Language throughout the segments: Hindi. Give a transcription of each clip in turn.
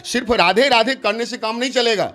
सिर्फ राधे राधे करने से काम नहीं चलेगा,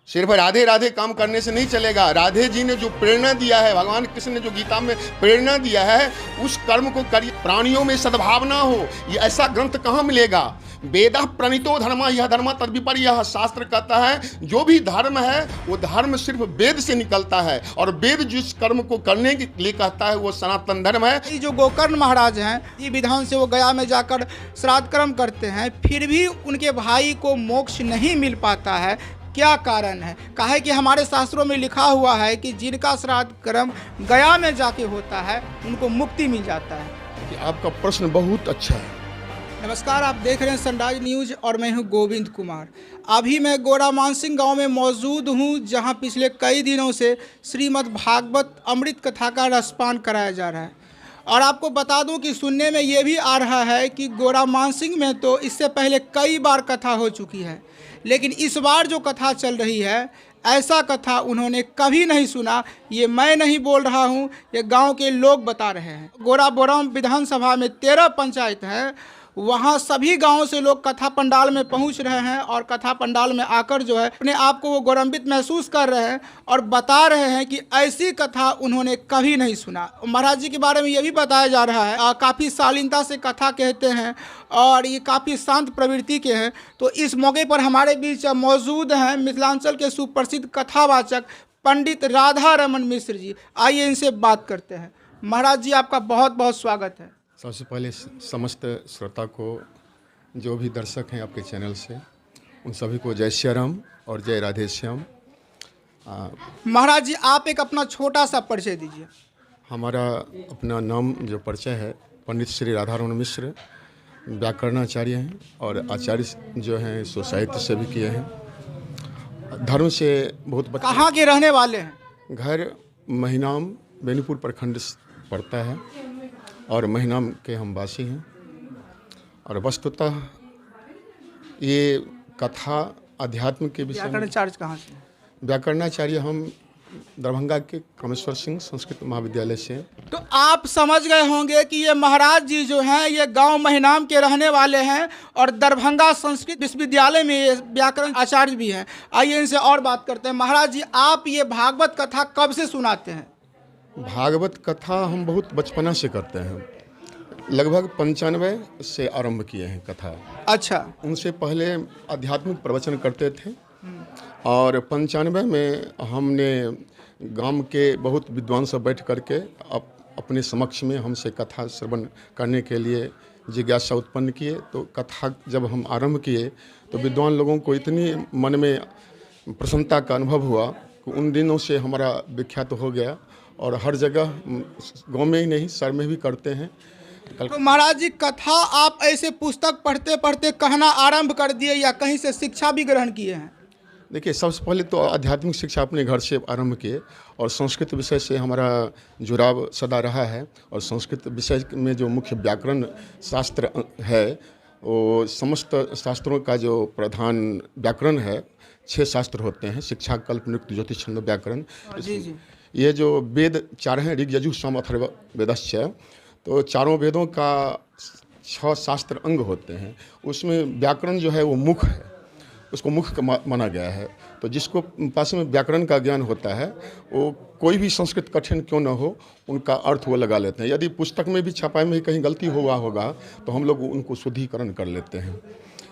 सिर्फ राधे राधे काम करने से नहीं चलेगा। राधे जी ने जो प्रेरणा दिया है, भगवान कृष्ण ने जो गीता में प्रेरणा दिया है, उस कर्म को करिए। प्राणियों में सद्भावना हो, ये ऐसा ग्रंथ कहाँ मिलेगा? वेद प्रणीतो धर्म, यह धर्म तद्विपर्ययः। शास्त्र कहता है जो भी धर्म है वो धर्म सिर्फ वेद से निकलता है, और वेद जिस कर्म को करने के लिए कहता है वो सनातन धर्म है। ये जो गोकर्ण महाराज हैं, ये विधान से वो गया में जाकर श्राद्ध कर्म करते हैं, फिर भी उनके भाई को मोक्ष नहीं मिल पाता है, क्या कारण है? काहे कि हमारे शास्त्रों में लिखा हुआ है कि जिनका श्राद्ध कर्म गया में जाके होता है उनको मुक्ति मिल जाता है। कि आपका प्रश्न बहुत अच्छा है। नमस्कार, आप देख रहे हैं सनराइज न्यूज और मैं हूं गोविंद कुमार। अभी मैं गोरा मानसिंह गांव में मौजूद हूं, जहां पिछले कई दिनों से श्रीमद् भागवत अमृत कथा का रसपान कराया जा रहा है। और आपको बता दूं कि सुनने में ये भी आ रहा है कि गोरा मानसिंह में तो इससे पहले कई बार कथा हो चुकी है, लेकिन इस बार जो कथा चल रही है, ऐसा कथा उन्होंने कभी नहीं सुना। ये मैं नहीं बोल रहा हूँ, ये गांव के लोग बता रहे हैं। गोराबोरम विधानसभा में 13 पंचायत है, वहाँ सभी गांवों से लोग कथा पंडाल में पहुँच रहे हैं और कथा पंडाल में आकर जो है अपने आप को वो गौरवान्वित महसूस कर रहे हैं और बता रहे हैं कि ऐसी कथा उन्होंने कभी नहीं सुना। महाराज जी के बारे में ये भी बताया जा रहा है काफ़ी शालीनता से कथा कहते हैं और ये काफ़ी शांत प्रवृत्ति के हैं। तो इस मौके पर हमारे बीच मौजूद हैं मिथिलांचल के सुप्रसिद्ध कथावाचक पंडित राधा रमन मिश्र जी। आइए इनसे बात करते हैं। महाराज जी, आपका बहुत बहुत स्वागत है। सबसे पहले समस्त श्रोता को, जो भी दर्शक हैं आपके चैनल से, उन सभी को जय श्री राम और जय राधे श्याम। महाराज जी, आप एक अपना छोटा सा परिचय दीजिए। हमारा अपना नाम जो परिचय है, पंडित श्री राधा रमन मिश्र, व्याकरणाचार्य हैं और आचार्य जो हैं सो साहित्य से भी किए हैं। धर्म से बहुत कहाँ के रहने वाले हैं? घर महिनाम बेनीपुर प्रखंड पड़ता है और महिनाम के हम वासी हैं। और वस्तुतः ये कथा अध्यात्म के विषय में। व्याकरणाचार्य कहाँ से? व्याकरणाचार्य हम दरभंगा के कामेश्वर सिंह संस्कृत महाविद्यालय से। तो आप समझ गए होंगे कि ये महाराज जी जो हैं ये गांव महिनाम के रहने वाले हैं और दरभंगा संस्कृत विश्वविद्यालय में ये व्याकरण आचार्य भी हैं। आइए इनसे और बात करते हैं। महाराज जी, आप ये भागवत कथा कब से सुनाते हैं? भागवत कथा हम बहुत बचपना से करते हैं, लगभग 95 से आरंभ किए हैं कथा। अच्छा। उनसे पहले आध्यात्मिक प्रवचन करते थे और 95 में हमने गांव के बहुत विद्वान सब बैठ करके अपने समक्ष में हमसे कथा श्रवण करने के लिए जिज्ञासा उत्पन्न किए। तो कथा जब हम आरंभ किए तो विद्वान लोगों को इतनी मन में प्रसन्नता का अनुभव हुआ कि उन दिनों से हमारा विख्यात हो गया और हर जगह गांव में ही नहीं शहर में भी करते हैं। तो महाराज जी, कथा आप ऐसे पुस्तक पढ़ते पढ़ते कहना आरंभ कर दिए या कहीं से शिक्षा भी ग्रहण किए हैं? देखिए, सबसे पहले तो आध्यात्मिक शिक्षा अपने घर से आरंभ किए और संस्कृत विषय से हमारा जुड़ाव सदा रहा है। और संस्कृत विषय में जो मुख्य व्याकरण शास्त्र है, वो समस्त शास्त्रों का जो प्रधान व्याकरण है, 6 शास्त्र होते हैं: शिक्षा, कल्प, निरुक्त, ज्योतिष, छंद, व्याकरण। ये जो वेद 4 हैं, ऋग, यजुः, साम, अथर्व वेदश्च, तो चारों वेदों का 6 शास्त्र अंग होते हैं। उसमें व्याकरण जो है वो मुख्य है, उसको मुख्य माना गया है। तो जिसको पास में व्याकरण का ज्ञान होता है, वो कोई भी संस्कृत कठिन क्यों न हो, उनका अर्थ वो लगा लेते हैं। यदि पुस्तक में भी छपाई में कहीं गलती हुआ होगा तो हम लोग उनको शुद्धिकरण कर लेते हैं।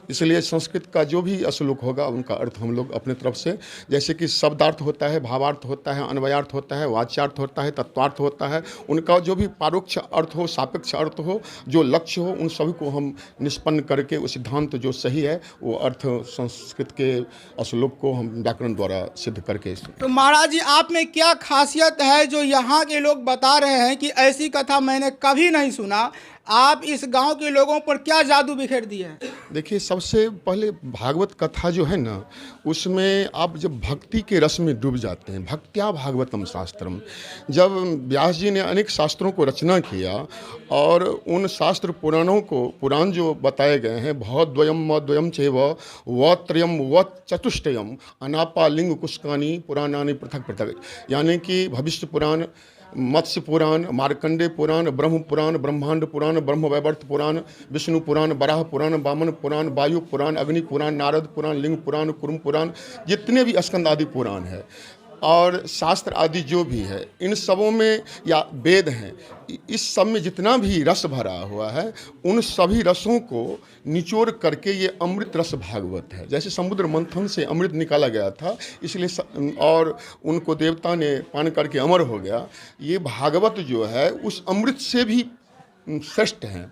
इसलिए संस्कृत का जो भी श्लोक होगा उनका अर्थ हम लोग अपने तरफ से, जैसे कि शब्दार्थ होता है, भावार्थ होता है, अन्वयार्थ होता है, वाच्यार्थ होता है, तत्वार्थ होता है, उनका जो भी परोक्ष अर्थ हो, सापेक्ष अर्थ हो, जो लक्ष्य हो, उन सभी को हम निष्पन्न करके वो सिद्धांत जो सही है वो अर्थ संस्कृत के श्लोक को हम व्याकरण द्वारा सिद्ध करके। तो महाराज जी, आप में क्या खासियत है जो यहाँ के लोग बता रहे हैं कि ऐसी कथा मैंने कभी नहीं सुना? आप इस गांव के लोगों पर क्या जादू बिखेर दिए हैं? देखिए, सबसे पहले भागवत कथा जो है ना, उसमें आप जब भक्ति के रस में डूब जाते हैं, भक्त्या भागवतम शास्त्रम, जब व्यास जी ने अनेक शास्त्रों को रचना किया और उन शास्त्र पुराणों को, पुराण जो बताए गए हैं, भवद्वयम मद्वयम चैव वत्रयम व चतुष्टयम अनापा लिंग कुष्कानी पुराणानि पृथक पृथक, यानी कि भविष्य पुराण, मत्स्य पुराण, मार्कंडेय पुराण, ब्रह्म पुराण, ब्रह्मांड पुराण, ब्रह्मवैवर्त पुराण, विष्णु पुराण, वराह पुराण, वामन पुराण, वायु पुराण, अग्नि पुराण, नारद पुराण, लिंग पुराण, कुर्म पुराण, जितने भी स्कंद आदि पुराण है और शास्त्र आदि जो भी है, इन सबों में या वेद हैं, इस सब में जितना भी रस भरा हुआ है, उन सभी रसों को निचोड़ करके ये अमृत रस भागवत है। जैसे समुद्र मंथन से अमृत निकाला गया था, इसलिए और उनको देवता ने पान करके अमर हो गया, ये भागवत जो है उस अमृत से भी श्रेष्ठ हैं।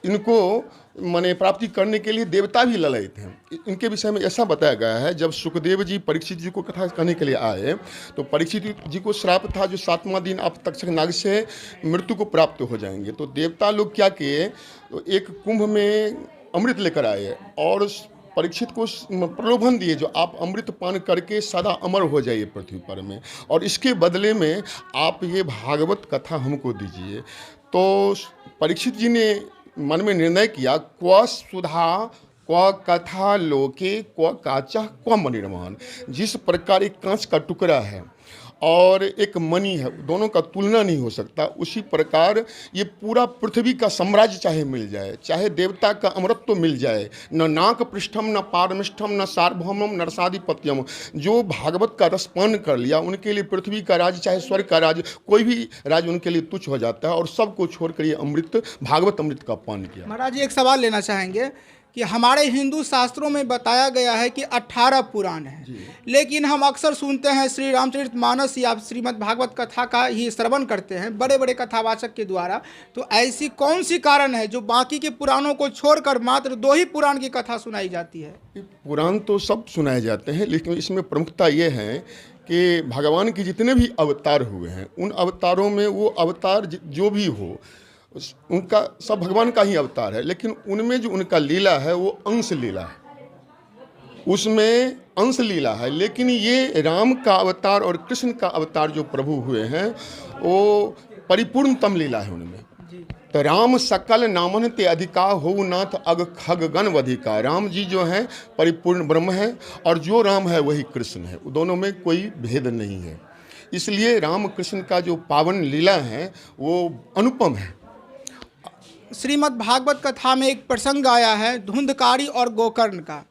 इनको माने प्राप्ति करने के लिए देवता भी ललायित हैं। इनके विषय में ऐसा बताया गया है, जब सुखदेव जी परीक्षित जी को कथा कहने के लिए आए तो परीक्षित जी को श्राप था जो 7वां दिन आप तक्षक नाग से मृत्यु को प्राप्त हो जाएंगे। तो देवता लोग क्या किए, तो एक कुंभ में अमृत लेकर आए और परीक्षित को प्रलोभन दिए जो आप अमृत पान करके सदा अमर हो जाइए पृथ्वी पर में, और इसके बदले में आप ये भागवत कथा हमको दीजिए। तो परीक्षित जी ने मन में निर्णय किया, क्व सुधा क्व कथा लोके क्व काचा क्व मणिर्मान। जिस प्रकार एक कांच का टुकड़ा है और एक मणि है, दोनों का तुलना नहीं हो सकता, उसी प्रकार ये पूरा पृथ्वी का साम्राज्य चाहे मिल जाए, चाहे देवता का अमरत्व मिल जाए, न नाक पृष्ठम न पारमिष्ठम न सार्वभौमम नरसाधिपत्यम, जो भागवत का रसपान कर लिया उनके लिए पृथ्वी का राज चाहे स्वर्ग का राज, कोई भी राज उनके लिए तुच्छ हो जाता है, और सबको छोड़कर ये अमृत भागवत अमृत का पान किया। महाराज जी एक सवाल लेना चाहेंगे कि हमारे हिंदू शास्त्रों में बताया गया है कि 18 पुराण हैं, लेकिन हम अक्सर सुनते हैं श्री रामचरितमानस या श्रीमद् भागवत कथा का ही श्रवण करते हैं बड़े बड़े कथावाचक के द्वारा। तो ऐसी कौन सी कारण है जो बाकी के पुराणों को छोड़कर मात्र 2 ही पुराण की कथा सुनाई जाती है? पुराण तो सब सुनाए जाते हैं, लेकिन इसमें प्रमुखता ये है कि भगवान के जितने भी अवतार हुए हैं, उन अवतारों में वो अवतार जो भी हो उनका सब भगवान का ही अवतार है, लेकिन उनमें जो उनका लीला है वो अंश लीला है, उसमें अंश लीला है। लेकिन ये राम का अवतार और कृष्ण का अवतार जो प्रभु हुए हैं वो परिपूर्णतम लीला है उनमें। तो राम सकल नामन ते अधिका हो नाथ अग खग गण वधिका। राम जी जो हैं परिपूर्ण ब्रह्म है और जो राम है वही कृष्ण है, दोनों में कोई भेद नहीं है। इसलिए राम कृष्ण का जो पावन लीला है वो अनुपम है। श्रीमद् भागवत कथा में एक प्रसंग आया है धुंधकारी और गोकर्ण का,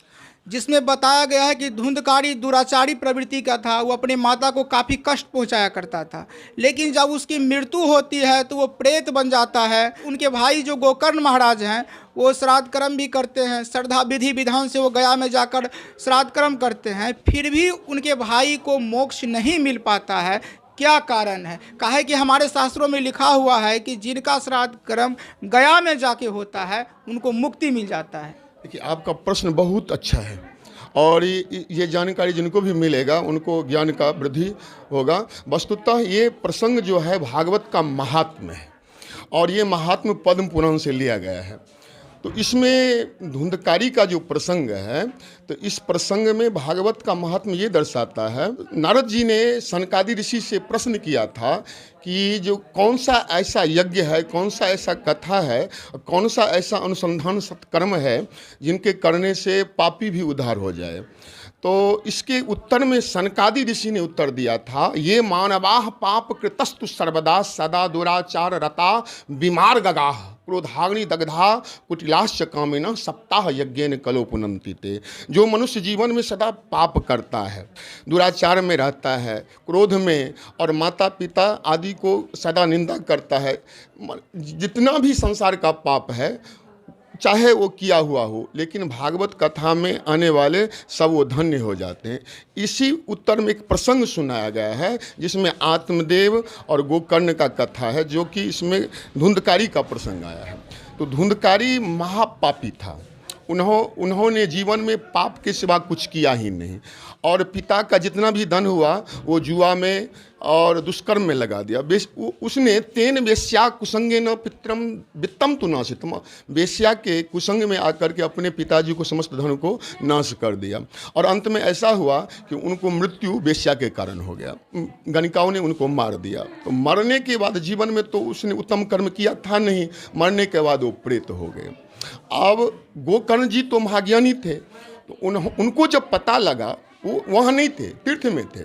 जिसमें बताया गया है कि धुंधकारी दुराचारी प्रवृत्ति का था, वो अपने माता को काफ़ी कष्ट पहुंचाया करता था, लेकिन जब उसकी मृत्यु होती है तो वो प्रेत बन जाता है। उनके भाई जो गोकर्ण महाराज हैं वो श्राद्ध कर्म भी करते हैं, श्रद्धा विधि विधान से वो गया में जाकर श्राद्ध कर्म करते हैं, फिर भी उनके भाई को मोक्ष नहीं मिल पाता है। क्या कारण है? काहे कि हमारे शास्त्रों में लिखा हुआ है कि जिनका श्राद्ध कर्म गया में जाके होता है उनको मुक्ति मिल जाता है। देखिए, आपका प्रश्न बहुत अच्छा है और ये जानकारी जिनको भी मिलेगा उनको ज्ञान का वृद्धि होगा। वस्तुतः ये प्रसंग जो है भागवत का महात्म्य है और ये महात्म्य पद्म पुराण से लिया गया है। तो इसमें धुंधकारी का जो प्रसंग है, तो इस प्रसंग में भागवत का महात्म्य ये दर्शाता है। नारद जी ने सनकादि ऋषि से प्रश्न किया था कि जो कौन सा ऐसा यज्ञ है, कौन सा ऐसा कथा है, कौन सा ऐसा अनुसंधान सत्कर्म है जिनके करने से पापी भी उद्धार हो जाए। तो इसके उत्तर में सनकादि ऋषि ने उत्तर दिया था, ये मानवाह पाप कृतस्तु सर्वदा सदा दुराचार रता बीमार गगाह क्रोधाग्नि दग्धा कुटिलाश्च कामिना सप्ताह यज्ञेन कलो पुनन्ति ते। जो मनुष्य जीवन में सदा पाप करता है, दुराचार में रहता है, क्रोध में, और माता पिता आदि को सदा निंदा करता है, जितना भी संसार का पाप है चाहे वो किया हुआ हो, लेकिन भागवत कथा में आने वाले सब वो धन्य हो जाते हैं। इसी उत्तर में एक प्रसंग सुनाया गया है जिसमें आत्मदेव और गोकर्ण का कथा है, जो कि इसमें धुंधकारी का प्रसंग आया है। तो धुंधकारी महापापी था, उन्होंने जीवन में पाप के सिवा कुछ किया ही नहीं, और पिता का जितना भी धन हुआ वो जुआ में और दुष्कर्म में लगा दिया। उसने तेन वेश्या कुसंगे न पित्रम वित्तम तु नाशितम, वेश्या के कुसंग में आकर के अपने पिताजी को समस्त धन को नाश कर दिया, और अंत में ऐसा हुआ कि उनको मृत्यु वेश्या के कारण हो गया। गणिकाओं ने उनको मार दिया। तो मरने के बाद जीवन में तो उसने उत्तम कर्म किया था नहीं, मरने के बाद वो प्रेत हो गए। अब गोकर्ण जी तो महाज्ञानी थे, तो उनको जब पता लगा, वो वहाँ नहीं थे, तीर्थ में थे,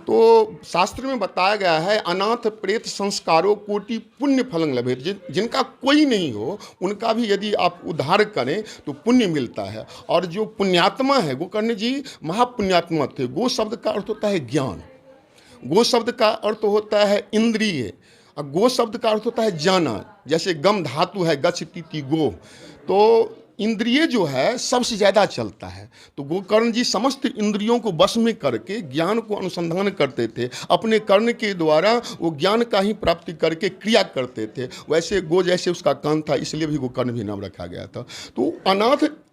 तो शास्त्र में बताया गया है, अनाथ प्रेत संस्कारों कोटि पुण्य फलं लभेत। जिनका कोई नहीं हो उनका भी यदि आप उद्धार करें तो पुण्य मिलता है। और जो पुण्यात्मा है, गोकर्ण जी महापुण्यात्मा थे। गो शब्द का अर्थ होता है ज्ञान, गो शब्द का अर्थ होता है इंद्रिय, और गो शब्द का अर्थ होता है जाना। जैसे गम धातु है, गच्छ तिथि गो, तो इंद्रिय जो है सबसे ज़्यादा चलता है। तो गोकर्ण जी समस्त इंद्रियों को वश में करके ज्ञान को अनुसंधान करते थे। अपने कर्ण के द्वारा वो ज्ञान का ही प्राप्ति करके क्रिया करते थे। वैसे गो जैसे उसका कान था, इसलिए भी गोकर्ण भी नाम रखा गया था। तो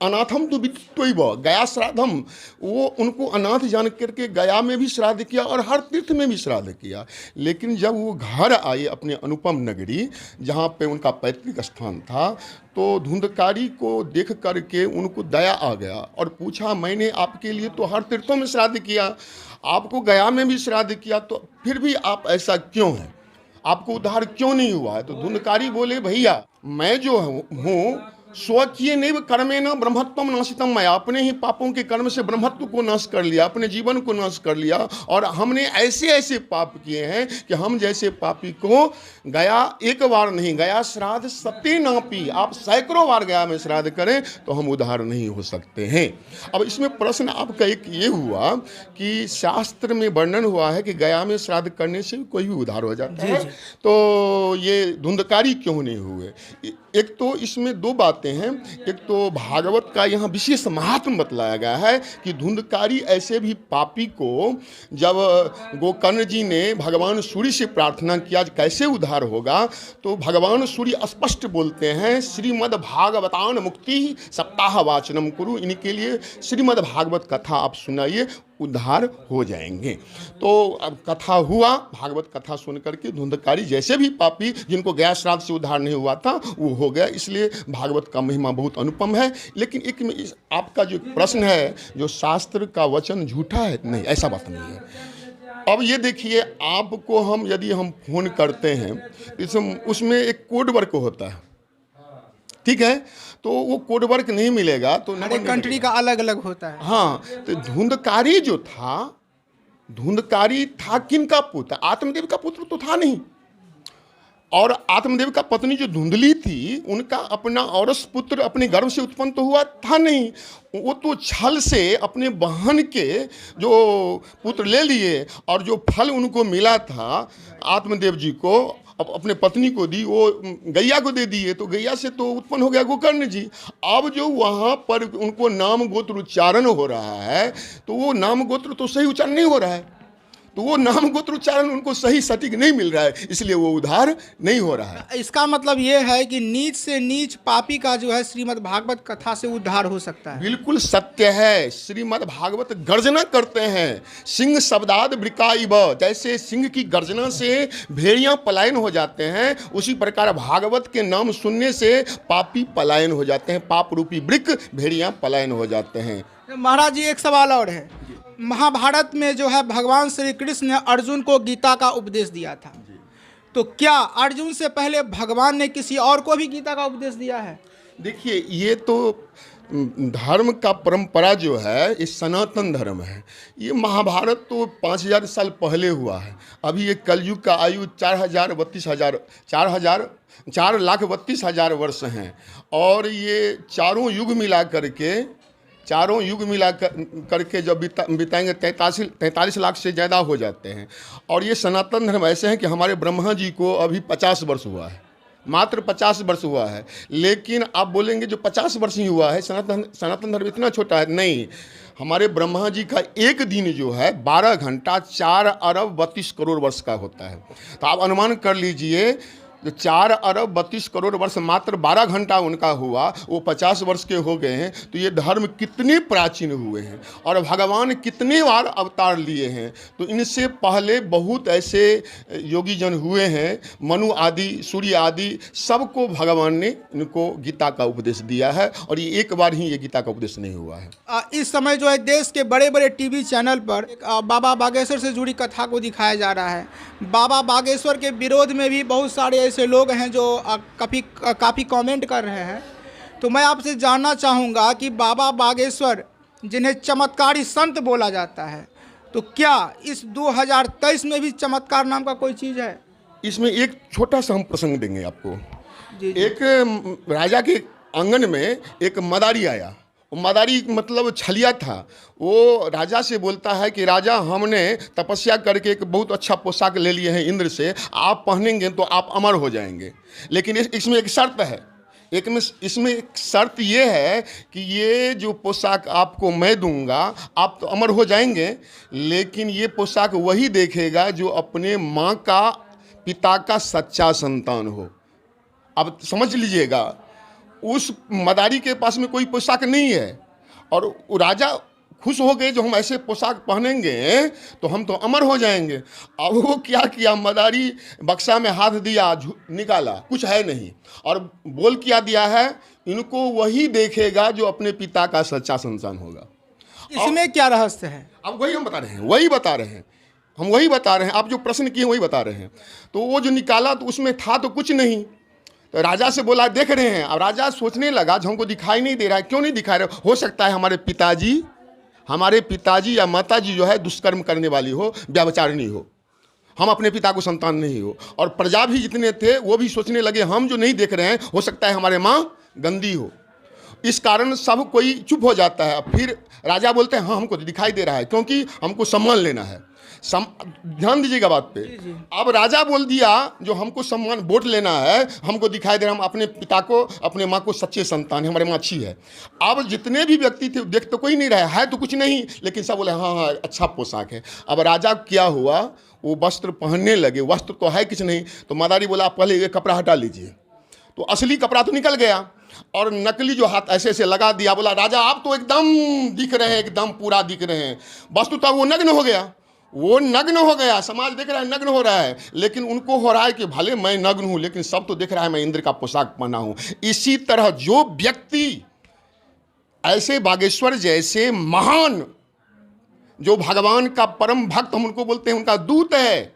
अनाथम तो विदित्वैव गया श्राद्धम, वो उनको अनाथ जान करके गया में भी श्राद्ध किया और हर तीर्थ में भी श्राद्ध किया। लेकिन जब वो घर आए अपने अनुपम नगरी, जहाँ पे उनका पैतृक स्थान था, तो धुंधकारी को देख करके उनको दया आ गया और पूछा, मैंने आपके लिए तो हर तीर्थों में श्राद्ध किया, आपको गया में भी श्राद्ध किया, तो फिर भी आप ऐसा क्यों हैं, आपको उद्धार क्यों नहीं हुआ है? तो धुंधकारी बोले, भैया मैं जो हूँ स्वकीय नैव कर्मेण ब्रह्मत्वम नाशितम, मैं अपने ही पापों के कर्म से ब्रह्मत्व को नाश कर लिया, अपने जीवन को नाश कर लिया। और हमने ऐसे ऐसे पाप किए हैं कि हम जैसे पापी को गया एक बार नहीं, गया श्राद्ध सते नापी, आप सैकड़ों बार गया में श्राद्ध करें तो हम उद्धार नहीं हो सकते हैं। अब इसमें प्रश्न आपका एक ये हुआ कि शास्त्र में वर्णन हुआ है कि गया में श्राद्ध करने से कोई भी उद्धार हो जाता है, तो ये धुंधकारी क्यों नहीं हुए? एक तो इसमें दो बातें हैं। एक तो भागवत का यहाँ विशेष महात्म बतलाया गया है कि धुंधकारी ऐसे भी पापी को जब गोकर्ण जी ने भगवान सूर्य से प्रार्थना किया कैसे उद्धार होगा, तो भगवान सूर्य स्पष्ट बोलते हैं, श्रीमद् भागवतान मुक्ति सप्ताह वाचनम कुरु, इनके लिए श्रीमद् भागवत कथा आप सुनाइए, उद्धार हो जाएंगे। तो अब कथा हुआ, भागवत कथा सुन करके धुंधकारी जैसे भी पापी जिनको गया श्राद्ध से उद्धार नहीं हुआ था वो हो गया। इसलिए भागवत का महिमा बहुत अनुपम है। लेकिन एक आपका जो प्रश्न है, जो शास्त्र का वचन झूठा है, नहीं, ऐसा बात नहीं है। अब ये देखिए, आपको यदि हम फोन करते हैं उसमें एक कोड वर्क होता है, ठीक है, तो वो कोड वर्क नहीं मिलेगा तो हर एक कंट्री का अलग अलग होता है। हाँ, तो धुंधकारी जो था, धुंधकारी था किनका पुत्र? आत्मदेव का पुत्र तो था नहीं। और आत्मदेव का पत्नी जो धुंधली थी, उनका अपना औरस पुत्र अपने गर्भ से उत्पन्न तो हुआ था नहीं। वो तो छल से अपने बहन के जो पुत्र ले लिए और जो फल उनको मिला था आत्मदेव जी को, अब अपने पत्नी को दी, वो गैया को दे दिए, तो गैया से तो उत्पन्न हो गया गोकर्ण जी। अब जो वहाँ पर उनको नाम गोत्र उच्चारण हो रहा है, तो वो नाम गोत्र तो सही उच्चारण नहीं हो रहा है, तो वो नाम गोत्र उच्चारण उनको सही सटीक नहीं मिल रहा है, इसलिए वो उद्धार नहीं हो रहा है। इसका मतलब ये है कि नीच से नीच पापी का जो है श्रीमद् भागवत कथा से उद्धार हो सकता है। बिल्कुल सत्य है। श्रीमद् भागवत गर्जना करते हैं, सिंह शब्दाद वृकाइव, जैसे सिंह की गर्जना से भेड़ियां पलायन हो जाते हैं, उसी प्रकार भागवत के नाम सुनने से पापी पलायन हो जाते हैं, पाप रूपी वृक भेड़ियां पलायन हो जाते हैं। महाराज जी, एक सवाल और है। महाभारत में जो है भगवान श्री कृष्ण ने अर्जुन को गीता का उपदेश दिया था, तो क्या अर्जुन से पहले भगवान ने किसी और को भी गीता का उपदेश दिया है? देखिए, ये तो धर्म का परंपरा जो है, ये सनातन धर्म है। ये महाभारत तो 5000 साल पहले हुआ है। अभी ये कलयुग का आयु 4,32,000 वर्ष हैं। और ये चारों युग मिला करके जब बिताएंगे 43 लाख से ज़्यादा हो जाते हैं। और ये सनातन धर्म ऐसे हैं कि हमारे ब्रह्मा जी को अभी 50 वर्ष हुआ है, मात्र 50 वर्ष हुआ है। लेकिन आप बोलेंगे जो 50 वर्ष ही हुआ है, सनातन धर्म इतना छोटा है, नहीं। हमारे ब्रह्मा जी का एक दिन जो है 12 घंटा 4 अरब 32 करोड़ वर्ष का होता है। तो आप अनुमान कर लीजिए, जो 4 अरब 32 करोड़ वर्ष मात्र 12 घंटा उनका हुआ, वो 50 वर्ष के हो गए हैं। तो ये धर्म कितने प्राचीन हुए हैं और भगवान कितने बार अवतार लिए हैं। तो इनसे पहले बहुत ऐसे योगी जन हुए हैं, मनु आदि, सूर्य आदि, सबको भगवान ने इनको गीता का उपदेश दिया है। और ये एक बार ही ये गीता का उपदेश नहीं हुआ है। इस समय जो है देश के बड़े बड़े टीवी चैनल पर बाबा बागेश्वर से जुड़ी कथा को दिखाया जा रहा है। बाबा बागेश्वर के विरोध में भी बहुत सारे ऐसे लोग हैं जो काफ़ी कमेंट कर रहे हैं। तो मैं आपसे जानना चाहूँगा कि बाबा बागेश्वर, जिन्हें चमत्कारी संत बोला जाता है, तो क्या इस 2023 में भी चमत्कार नाम का कोई चीज़ है? इसमें एक छोटा सा हम प्रसंग देंगे आपको। जी जी। एक राजा के आंगन में एक मदारी आया। वो मदारी मतलब छलिया था। वो राजा से बोलता है कि राजा, हमने तपस्या करके एक बहुत अच्छा पोशाक ले लिए हैं इंद्र से, आप पहनेंगे तो आप अमर हो जाएंगे। लेकिन इसमें एक शर्त है। इसमें एक शर्त ये है कि ये जो पोशाक आपको मैं दूंगा, आप तो अमर हो जाएंगे, लेकिन ये पोशाक वही देखेगा जो अपने माँ का, पिता का सच्चा संतान हो। अब समझ लीजिएगा, उस मदारी के पास में कोई पोशाक नहीं है और वो राजा खुश हो गए, जो हम ऐसे पोशाक पहनेंगे तो हम तो अमर हो जाएंगे। अब वो क्या किया, मदारी बक्सा में हाथ दिया, निकाला, कुछ है नहीं, और बोल क्या दिया है, इनको वही देखेगा जो अपने पिता का सच्चा संतान होगा। इसमें क्या रहस्य है? अब वही हम बता रहे हैं, वही बता रहे हैं, हम वही बता रहे हैं। आप जो प्रश्न किए वही बता रहे हैं। तो वो जो निकाला तो उसमें था तो कुछ नहीं। तो राजा से बोला, देख रहे हैं। अब राजा सोचने लगा, जो हमको दिखाई नहीं दे रहा है, क्यों नहीं दिखा रहे? हो सकता है हमारे पिताजी या माताजी जो है दुष्कर्म करने वाली हो, व्यभिचारिणी हो, हम अपने पिता को संतान नहीं हो। और प्रजा भी जितने थे वो भी सोचने लगे, हम जो नहीं देख रहे हैं, हो सकता है हमारे माँ गंदी हो। इस कारण सब कोई चुप हो जाता है। फिर राजा बोलते हैं, हाँ हमको तो दिखाई दे रहा है, क्योंकि हमको सम्मान लेना है। ध्यान दीजिएगा बात पे। अब राजा बोल दिया, जो हमको सम्मान वोट लेना है, हमको दिखाई दे रहा है, हम अपने पिता को, अपने माँ को सच्चे संतान है, हमारे माँ अच्छी है। अब जितने भी व्यक्ति थे, देख तो कोई नहीं रहा है तो कुछ नहीं, लेकिन सब बोले हाँ हाँ अच्छा पोशाक है। अब राजा क्या हुआ, वो वस्त्र पहनने लगे। वस्त्र तो है कुछ नहीं, तो मदारी बोला, आप पहले ये कपड़ा हटा लीजिए। तो असली कपड़ा तो निकल गया और नकली जो हाथ ऐसे ऐसे लगा दिया। बोला, राजा आप तो एकदम दिख रहे हैं, एकदम पूरा दिख रहे हैं। वस्तुतः वो नग्न हो गया, वो नग्न हो गया। समाज देख रहा है नग्न हो रहा है, लेकिन उनको हो रहा है कि भले मैं नग्न हूं, लेकिन सब तो देख रहा है मैं इंद्र का पोशाक पहना हूं। इसी तरह जो व्यक्ति ऐसे बागेश्वर जैसे महान, जो भगवान का परम भक्त हम उनको बोलते हैं, उनका दूत है,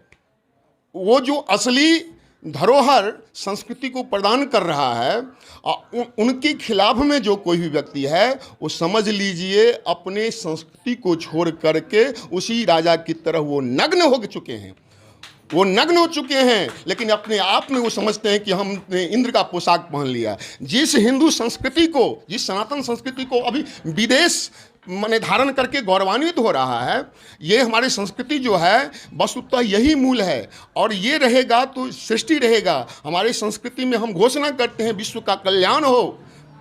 वो जो असली धरोहर संस्कृति को प्रदान कर रहा है, उनके खिलाफ में जो कोई भी व्यक्ति है, वो समझ लीजिए अपने संस्कृति को छोड़ करके उसी राजा की तरह वो नग्न हो चुके हैं। वो नग्न हो चुके हैं, लेकिन अपने आप में वो समझते हैं कि हमने इंद्र का पोशाक पहन लिया। जिस हिंदू संस्कृति को, जिस सनातन संस्कृति को अभी विदेश माने धारण करके गौरवान्वित हो रहा है, ये हमारी संस्कृति जो है वस्तुतः यही मूल है, और ये रहेगा तो सृष्टि रहेगा। हमारी संस्कृति में हम घोषणा करते हैं विश्व का कल्याण हो,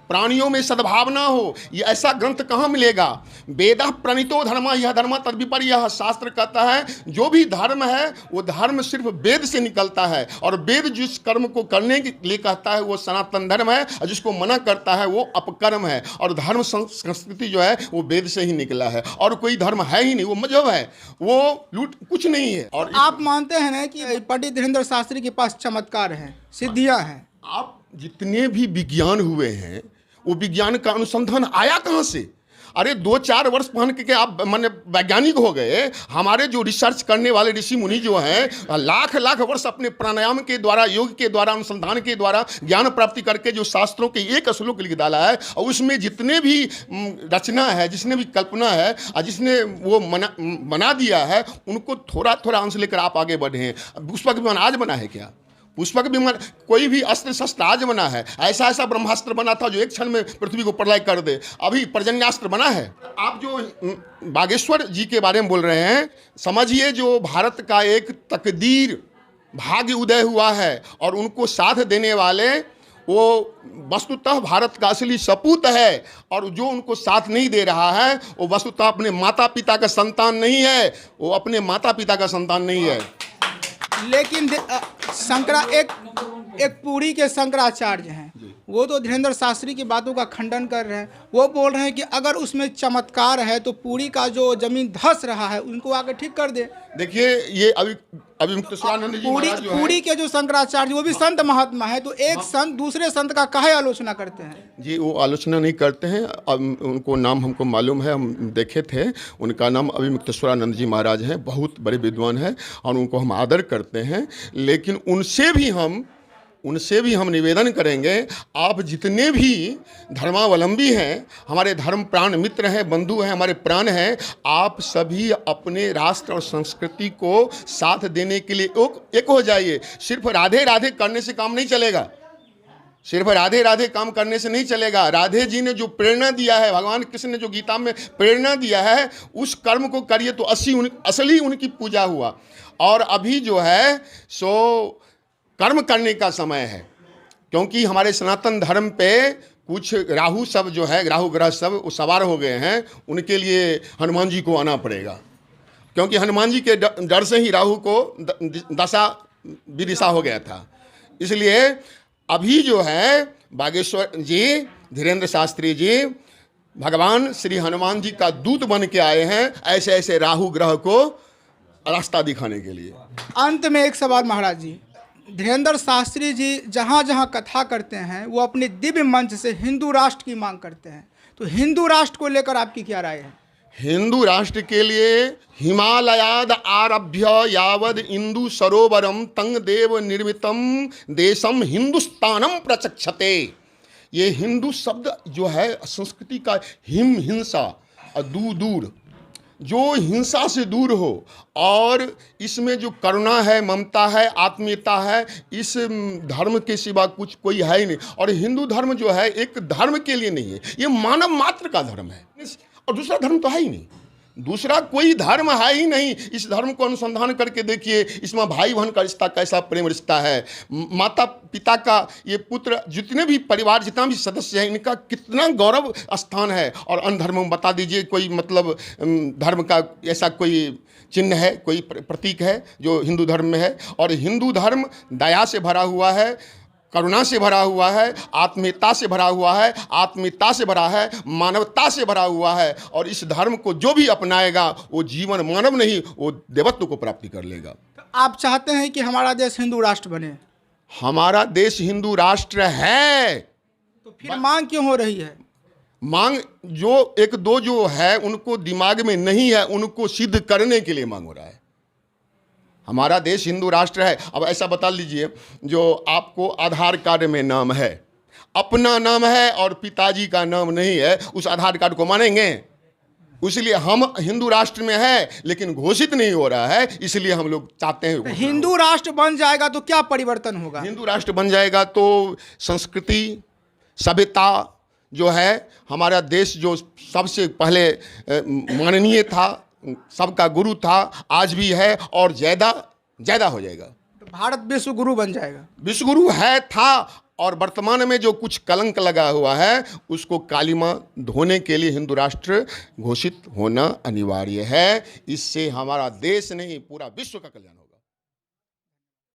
प्राणियों में सद्भावना हो। ये ऐसा ग्रंथ कहाँ मिलेगा? वेदा प्रणीतो धर्म, यह धर्म तद्विपर्यः। शास्त्र कहता है जो भी धर्म है वो धर्म सिर्फ वेद से निकलता है, और वेद जिस कर्म को करने के लिए कहता है वो सनातन धर्म है, और जिसको मना करता है वो अपकर्म है। और धर्म संस्कृति जो है वो वेद से ही निकला है, और कोई धर्म है ही नहीं, वो मजहब है, वो लूट कुछ नहीं है। और आप मानते हैं ना कि पंडित धीरेन्द्र शास्त्री के पास चमत्कार हैं, सिद्धियां हैं? आप जितने भी विज्ञान हुए हैं, वो विज्ञान का अनुसंधान आया कहाँ से? अरे 2-4 वर्ष पहन के आप माने वैज्ञानिक हो गए। हमारे जो रिसर्च करने वाले ऋषि मुनि जो हैं, लाख लाख वर्ष अपने प्राणायाम के द्वारा, योग के द्वारा, अनुसंधान के द्वारा ज्ञान प्राप्ति करके जो शास्त्रों के एक श्लोक लिख डाला है, और उसमें जितने भी रचना है, जिसने भी कल्पना है, और जिसने वो बना दिया है, उनको थोड़ा थोड़ा अंश लेकर आप आगे बढ़े हैं। पुष्पक विमान आज बना है क्या? पुष्पक विमान कोई भी अस्त्र शस्त्र आज बना है? ऐसा ऐसा ब्रह्मास्त्र बना था जो एक क्षण में पृथ्वी को प्रलय कर दे। अभी पर्जन्यास्त्र बना है। आप जो बागेश्वर जी के बारे में बोल रहे हैं, समझिए जो भारत का एक तकदीर भाग्य उदय हुआ है, और उनको साथ देने वाले वो वस्तुतः भारत का असली सपूत है, और जो उनको साथ नहीं दे रहा है वो वस्तुतः अपने माता पिता का संतान नहीं है, वो अपने माता पिता का संतान नहीं है। लेकिन एक पुरी के शंकराचार्य हैं, वो तो धीरेन्द्र शास्त्री की बातों का खंडन कर रहे हैं। वो बोल रहे हैं कि अगर उसमें चमत्कार है तो पुरी का जो जमीन धंस रहा है उनको आगे ठीक कर दे। देखिए, ये अभी मुक्तेश्वरानंद जी महाराज जो पुरी के जो शंकराचार्य, वो भी संत महात्मा है, तो एक संत दूसरे संत का काहे आलोचना करते हैं? जी, वो आलोचना नहीं करते हैं। उनको नाम हमको मालूम है, हम देखे थे। उनका नाम अभी मुक्तेश्वरानंद जी महाराज हैं, बहुत बड़े विद्वान हैं, और उनको हम आदर करते हैं। लेकिन उनसे भी हम उनसे भी हम निवेदन करेंगे, आप जितने भी धर्मावलंबी हैं, हमारे धर्म प्राण मित्र हैं, बंधु हैं, हमारे प्राण हैं, आप सभी अपने राष्ट्र और संस्कृति को साथ देने के लिए एक हो जाइए। सिर्फ राधे राधे करने से काम नहीं चलेगा, सिर्फ राधे राधे काम करने से नहीं चलेगा। राधे जी ने जो प्रेरणा दिया है, भगवान कृष्ण ने जो गीता में प्रेरणा दिया है, उस कर्म को करिए तो असली उनकी पूजा हुआ। और अभी जो है सो कर्म करने का समय है, क्योंकि हमारे सनातन धर्म पे कुछ राहु सब जो है, राहु ग्रह सब वो सवार हो गए हैं। उनके लिए हनुमान जी को आना पड़ेगा, क्योंकि हनुमान जी के डर से ही राहु को दशा विदिशा हो गया था। इसलिए अभी जो है बागेश्वर जी, धीरेन्द्र शास्त्री जी भगवान श्री हनुमान जी का दूत बन के आए हैं, ऐसे ऐसे राहु ग्रह को रास्ता दिखाने के लिए। अंत में एक सवाल महाराज जी, धीरेन्द्र शास्त्री जी जहाँ जहाँ कथा करते हैं वो अपने दिव्य मंच से हिंदू राष्ट्र की मांग करते हैं, तो हिंदू राष्ट्र को लेकर आपकी क्या राय है? हिंदू राष्ट्र के लिए हिमालयाद आरभ्य यावद इंदु सरोवरम तंग देव निर्मितम देशम हिंदुस्तानम प्रचक्षते। ये हिंदू शब्द जो है संस्कृति का हिंसा, दूर जो हिंसा से दूर हो, और इसमें जो करुणा है, ममता है, आत्मीयता है, इस धर्म के सिवा कुछ कोई है ही नहीं। और हिंदू धर्म जो है एक धर्म के लिए नहीं है, ये मानव मात्र का धर्म है, और दूसरा धर्म तो है ही नहीं, दूसरा कोई धर्म है ही नहीं। इस धर्म को अनुसंधान करके देखिए, इसमें भाई बहन का रिश्ता कैसा प्रेम रिश्ता है, माता पिता का, ये पुत्र, जितने भी परिवार, जितना भी सदस्य है, इनका कितना गौरव स्थान है। और अन्य धर्म में बता दीजिए कोई मतलब धर्म का ऐसा कोई चिन्ह है, कोई प्रतीक है जो हिंदू धर्म में है? और हिंदू धर्म दया से भरा हुआ है, करुणा से भरा हुआ है, आत्मीयता से भरा हुआ है, आत्मीयता से भरा है, मानवता से भरा हुआ है। और इस धर्म को जो भी अपनाएगा वो जीवन मानव नहीं, वो देवत्व को प्राप्ति कर लेगा। आप चाहते हैं कि हमारा देश हिंदू राष्ट्र बने? हमारा देश हिंदू राष्ट्र है, तो फिर मांग क्यों हो रही है? मांग जो एक दो जो है उनको दिमाग में नहीं है, उनको सिद्ध करने के लिए मांग हो रहा है। हमारा देश हिंदू राष्ट्र है। अब ऐसा बता लीजिए, जो आपको आधार कार्ड में नाम है, अपना नाम है और पिताजी का नाम नहीं है, उस आधार कार्ड को मानेंगे? इसलिए हम हिंदू राष्ट्र में है, लेकिन घोषित नहीं हो रहा है, इसलिए हम लोग चाहते हैं हिंदू राष्ट्र बन जाएगा तो क्या परिवर्तन होगा? हिंदू राष्ट्र बन जाएगा तो संस्कृति, सभ्यता जो है, हमारा देश जो सबसे पहले माननीय था, सबका गुरु था, आज भी है और ज़्यादा हो जाएगा। तो भारत विश्व गुरु बन जाएगा। विश्व गुरु है, था, और वर्तमान में जो कुछ कलंक लगा हुआ है उसको कालिमा धोने के लिए हिंदू राष्ट्र घोषित होना अनिवार्य है। इससे हमारा देश नहीं, पूरा विश्व का कल्याण।